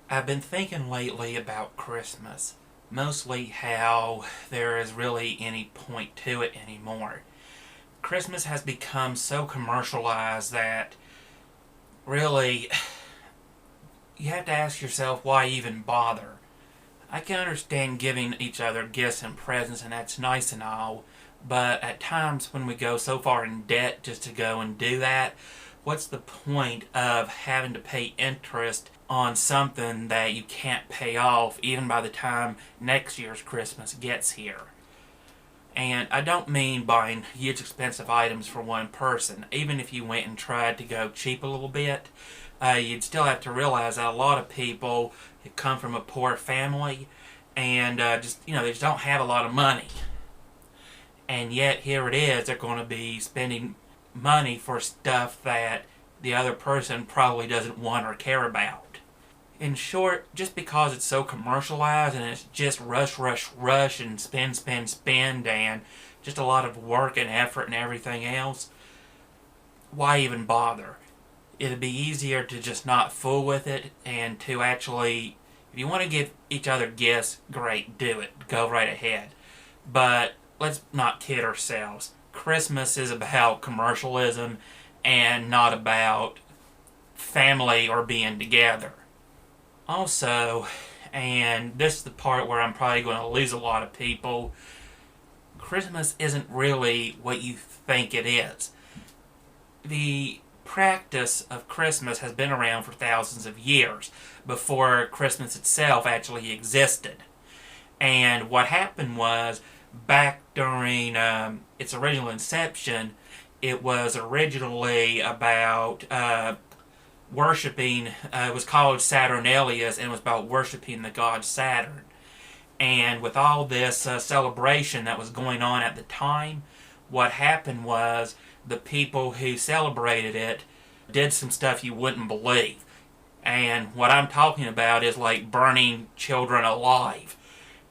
I've been thinking lately about Christmas, mostly how there is really any point to it anymore. Christmas has become so commercialized that really you have to ask yourself why even bother. I can understand giving each other gifts and presents, and that's nice and all, but at times when we go so far in debt just to go and do that, what's the point of having to pay interest on something that you can't pay off even by the time next year's Christmas gets here? And I don't mean buying huge expensive items for one person. Even if you went and tried to go cheap a little bit, you'd still have to realize that a lot of people come from a poor family and they just don't have a lot of money. And yet here it is, they're going to be spending money for stuff that the other person probably doesn't want or care about. In short, just because it's so commercialized and it's just rush, rush, rush and spend, spend, spend and just a lot of work and effort and everything else, why even bother? It'd be easier to just not fool with it and to actually, if you want to give each other gifts, great, do it. Go right ahead. But let's not kid ourselves. Christmas is about commercialism and not about family or being together. Also, and this is the part where I'm probably going to lose a lot of people, Christmas isn't really what you think it is. The practice of Christmas has been around for thousands of years before Christmas itself actually existed. And what happened was, back during its original inception, it was originally about worshipping, it was called Saturnalius, and it was about worshipping the god Saturn. And with all this celebration that was going on at the time, what happened was the people who celebrated it did some stuff you wouldn't believe. And what I'm talking about is like burning children alive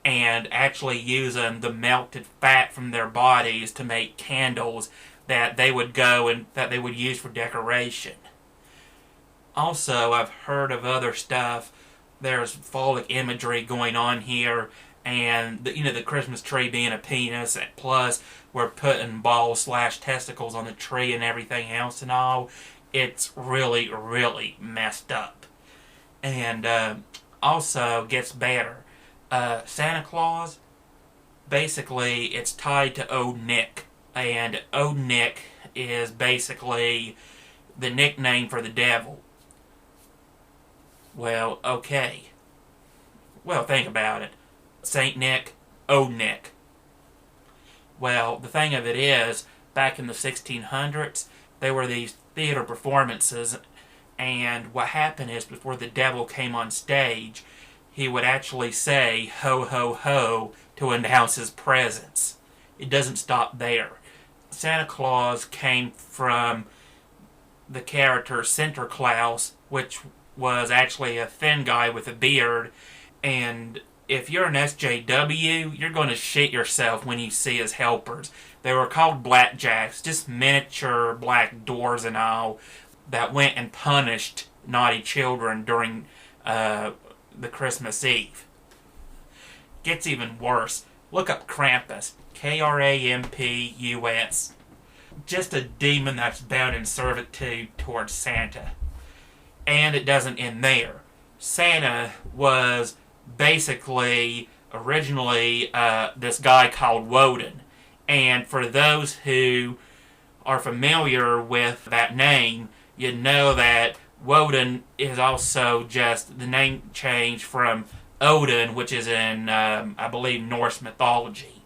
and actually using the melted fat from their bodies to make candles that they would go and that they would use for decoration. Also, I've heard of other stuff. There's phallic imagery going on here, and the Christmas tree being a penis. Plus, we're putting balls/testicles on the tree and everything else and all. It's really, really messed up. And also gets better. Santa Claus, basically, it's tied to Old Nick, and Old Nick is basically the nickname for the devil. Well, okay. Well, think about it. Saint Nick, Old Nick. Well, the thing of it is, back in the 1600s, there were these theater performances, and what happened is, before the devil came on stage, he would actually say, ho, ho, ho, to announce his presence. It doesn't stop there. Santa Claus came from the character Sinterklaas, which was actually a thin guy with a beard, and if you're an SJW, you're going to shit yourself when you see his helpers. They were called blackjacks, just miniature black doors and all, that went and punished naughty children during the Christmas Eve. Gets even worse. Look up Krampus. Krampus. Just a demon that's bound in servitude towards Santa. And it doesn't end there. Santa was basically originally this guy called Woden. And for those who are familiar with that name, you know that Woden is also just the name change from Odin, which is in, I believe, Norse mythology.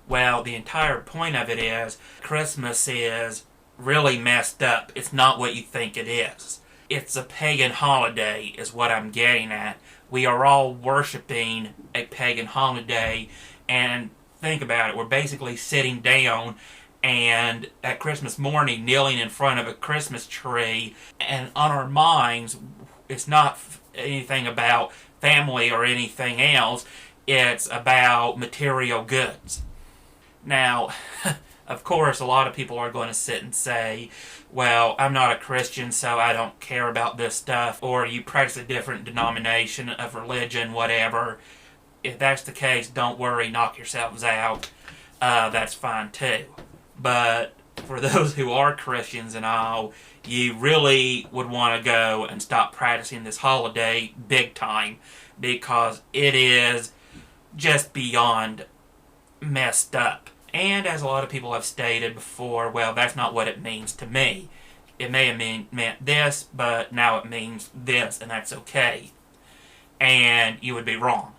Well, the entire point of it is, Christmas is really messed up. It's not what you think it is. It's a pagan holiday, is what I'm getting at. We are all worshiping a pagan holiday, and think about it. We're basically sitting down and at Christmas morning kneeling in front of a Christmas tree, and on our minds, it's not anything about family or anything else. It's about material goods. Now, Of course, a lot of people are going to sit and say, well, I'm not a Christian, so I don't care about this stuff, or you practice a different denomination of religion, whatever. If that's the case, don't worry, knock yourselves out. That's fine too. But for those who are Christians and all, you really would want to go and stop practicing this holiday big time, because it is just beyond messed up. And as a lot of people have stated before, well, that's not what it means to me. It may have meant this, but now it means this, and that's okay. And you would be wrong.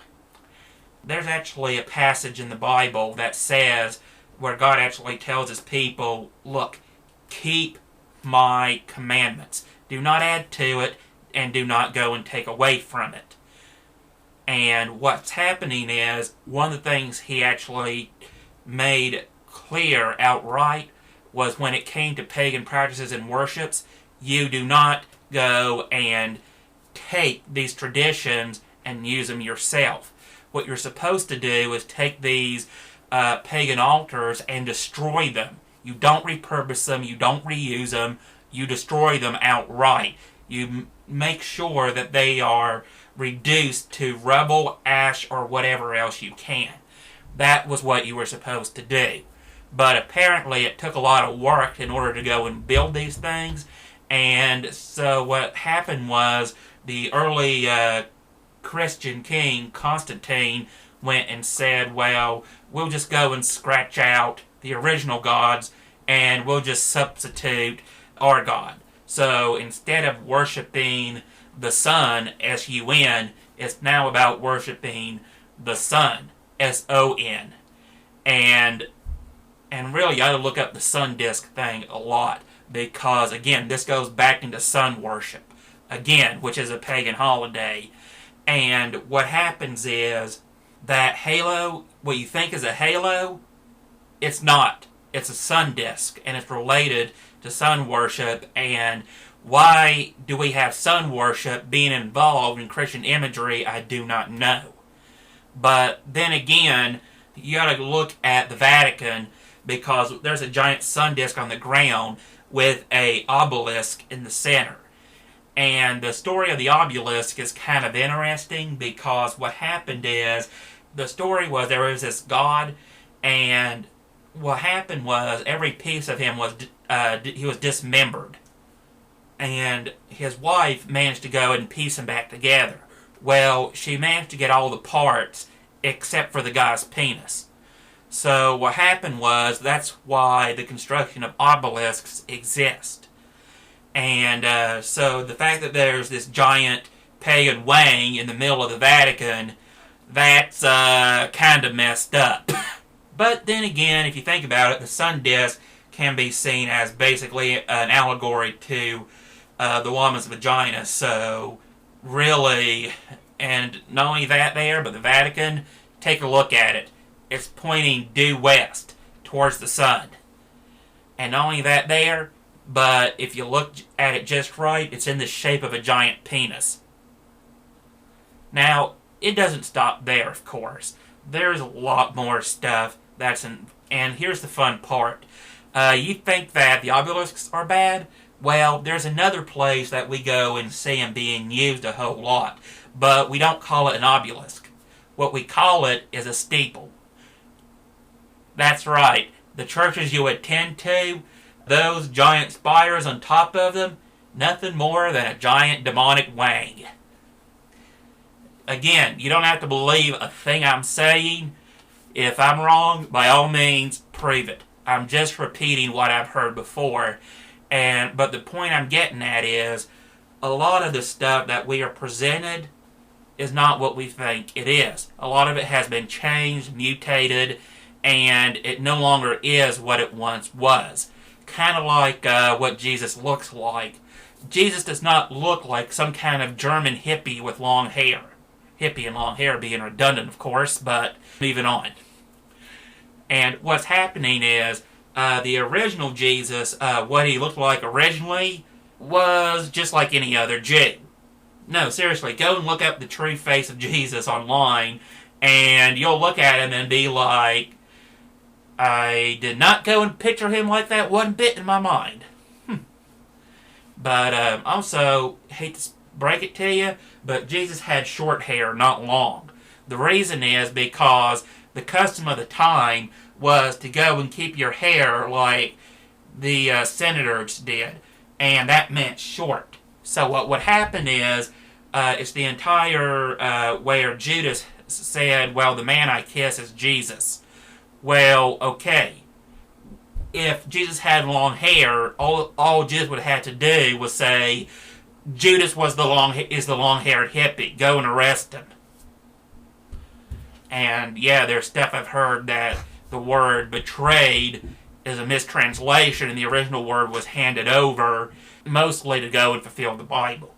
There's actually a passage in the Bible that says, where God actually tells his people, look, keep my commandments. Do not add to it, and do not go and take away from it. And what's happening is, one of the things he actually made clear outright was when it came to pagan practices and worships, you do not go and take these traditions and use them yourself. What you're supposed to do is take these pagan altars and destroy them. You don't repurpose them, you don't reuse them, you destroy them outright. You make sure that they are reduced to rubble, ash, or whatever else you can. That was what you were supposed to do. But apparently it took a lot of work in order to go and build these things. And so what happened was the early Christian king, Constantine, went and said, well, we'll just go and scratch out the original gods and we'll just substitute our God. So instead of worshiping the sun, S-U-N, it's now about worshiping the sun, S-O-N. And really, you ought to look up the sun disk thing a lot, because, again, this goes back into sun worship, again, which is a pagan holiday. And what happens is that halo, what you think is a halo, it's not. It's a sun disk, and it's related to sun worship. And why do we have sun worship being involved in Christian imagery, I do not know. But then again, you got to look at the Vatican, because there's a giant sun disk on the ground with a obelisk in the center. And the story of the obelisk is kind of interesting, because what happened is, the story was there was this god, and what happened was every piece of him was he was dismembered, and his wife managed to go and piece him back together. Well, she managed to get all the parts except for the guy's penis. So what happened was, that's why the construction of obelisks exist. And so the fact that there's this giant pagan wang in the middle of the Vatican, that's kind of messed up. But then again, if you think about it, the sun disk can be seen as basically an allegory to the woman's vagina. So really, and not only that there, but the Vatican, take a look at it. It's pointing due west towards the sun. And not only that there, but if you look at it just right, it's in the shape of a giant penis. Now, it doesn't stop there, of course. There's a lot more stuff that's in, and here's the fun part. You think that the obelisks are bad? Well, there's another place that we go and see them being used a whole lot, but we don't call it an obelisk. What we call it is a steeple. That's right. The churches you attend to, those giant spires on top of them, nothing more than a giant demonic wang. Again, you don't have to believe a thing I'm saying. If I'm wrong, by all means, prove it. I'm just repeating what I've heard before. But the point I'm getting at is, a lot of the stuff that we are presented is not what we think it is. A lot of it has been changed, mutated, and it no longer is what it once was. Kind of like what Jesus looks like. Jesus does not look like some kind of German hippie with long hair. Hippie and long hair being redundant, of course, but moving on. And what's happening is, the original Jesus, what he looked like originally, was just like any other Jew. No, seriously, go and look up the true face of Jesus online, and you'll look at him and be like, I did not go and picture him like that one bit in my mind. But also, hate to break it to you, but Jesus had short hair, not long. The reason is because the custom of the time was to go and keep your hair like the senators did, and that meant short. So what would happen is, it's the entire where Judas said, well, the man I kiss is Jesus. Well, okay. If Jesus had long hair, all Judas would have had to do was say, Judas is the long-haired hippie. Go and arrest him. And yeah, there's stuff I've heard that the word betrayed is a mistranslation, and the original word was handed over, mostly to go and fulfill the Bible.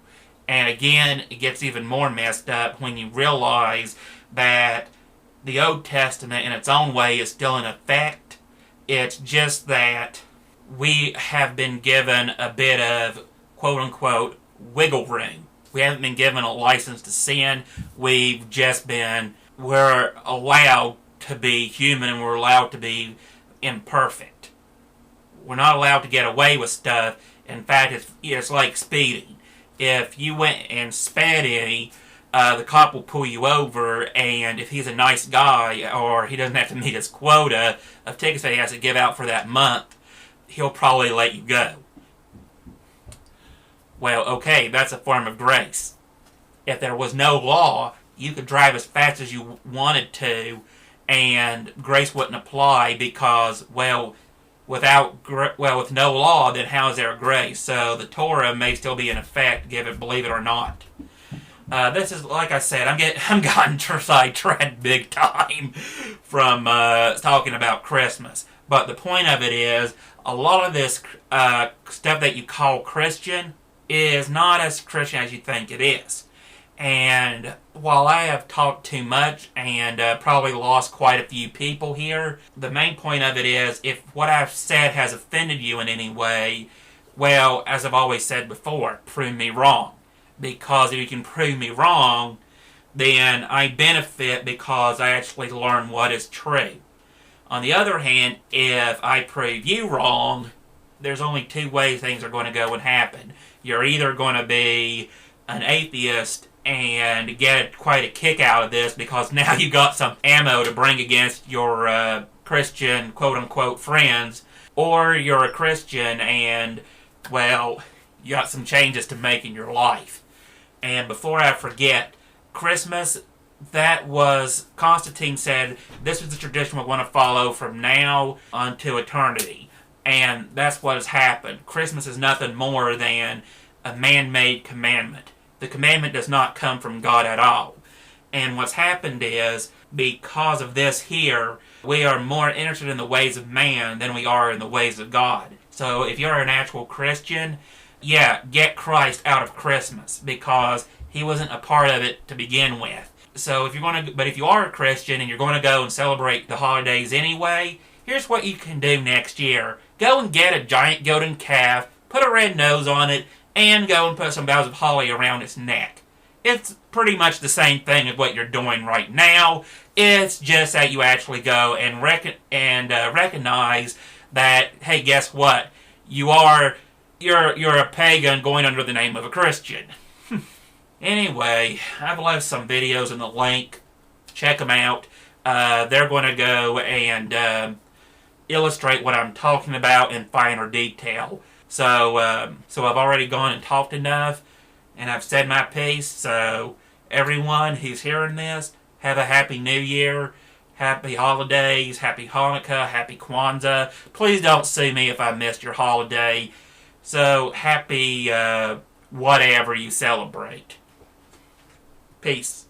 And again, it gets even more messed up when you realize that the Old Testament in its own way is still in effect. It's just that we have been given a bit of quote-unquote wiggle room. We haven't been given a license to sin. We're allowed to be human, and we're allowed to be imperfect. We're not allowed to get away with stuff. In fact, it's like speeding. If you went and sped any, the cop will pull you over, and if he's a nice guy, or he doesn't have to meet his quota of tickets that he has to give out for that month, he'll probably let you go. Well, okay, that's a form of grace. If there was no law, you could drive as fast as you wanted to, and grace wouldn't apply because, with no law, then how is there grace? So the Torah may still be in effect, believe it or not. This is, like I said, I'm gotten sidetracked big time from talking about Christmas. But the point of it is, a lot of this stuff that you call Christian is not as Christian as you think it is. And while I have talked too much and probably lost quite a few people here, the main point of it is, if what I've said has offended you in any way, well, as I've always said before, prove me wrong. Because if you can prove me wrong, then I benefit because I actually learn what is true. On the other hand, if I prove you wrong, there's only two ways things are going to go and happen. You're either going to be an atheist and get quite a kick out of this because now you got some ammo to bring against your Christian quote-unquote friends, or you're a Christian and, well, you got some changes to make in your life. And before I forget, Christmas, Constantine said, this is the tradition we want to follow from now until eternity. And that's what has happened. Christmas is nothing more than a man-made commandment. The commandment does not come from God at all. And what's happened is, because of this here, we are more interested in the ways of man than we are in the ways of God. So if you're an actual Christian, yeah, get Christ out of Christmas, because he wasn't a part of it to begin with. So if you are a Christian and you're going to go and celebrate the holidays anyway, here's what you can do next year. Go and get a giant golden calf, put a red nose on it, and go and put some boughs of holly around its neck. It's pretty much the same thing as what you're doing right now. It's just that you actually go and recognize that, hey, guess what? You're a pagan going under the name of a Christian. Anyway, I've left some videos in the link. Check them out. They're going to go and illustrate what I'm talking about in finer detail. So I've already gone and talked enough, and I've said my piece. So everyone who's hearing this, have a happy New Year, happy holidays, happy Hanukkah, happy Kwanzaa. Please don't sue me if I missed your holiday. So happy whatever you celebrate. Peace.